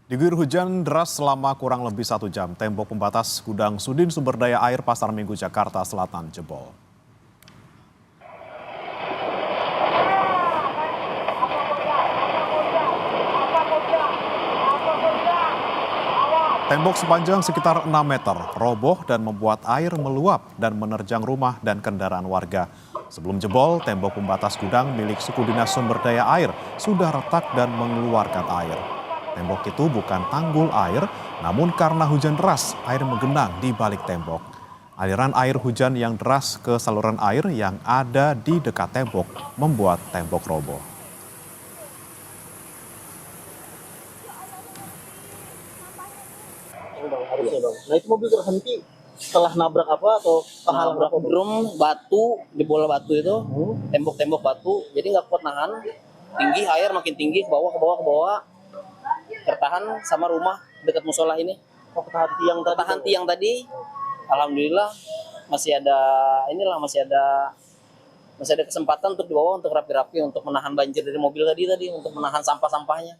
Diguyur hujan deras selama kurang lebih 1 jam, tembok pembatas gudang Sudin Sumber Daya Air Pasar Minggu Jakarta Selatan jebol. Tembok sepanjang sekitar 6 meter roboh dan membuat air meluap dan menerjang rumah dan kendaraan warga. Sebelum jebol, tembok pembatas gudang milik Suku Dinas Sumber Daya Air sudah retak dan mengeluarkan air. Tembok itu bukan tanggul air, namun karena hujan deras, air menggenang di balik tembok. Aliran air hujan yang deras ke saluran air yang ada di dekat tembok membuat tembok roboh. Harusnya bang. Nah itu mobil terhenti setelah nabrak apa atau kehalang nabrak apa? Bang? drum batu, jebol batu itu, tembok-tembok batu, jadi nggak kuat nahan, tinggi air makin tinggi ke bawah, tertahan sama rumah dekat musola ini. Oh, ketahan tiang tadi. Tertahan Bang? tiang tadi, alhamdulillah masih ada masih ada kesempatan untuk dibawa untuk rapi-rapi untuk menahan banjir dari mobil tadi untuk menahan sampah-sampahnya.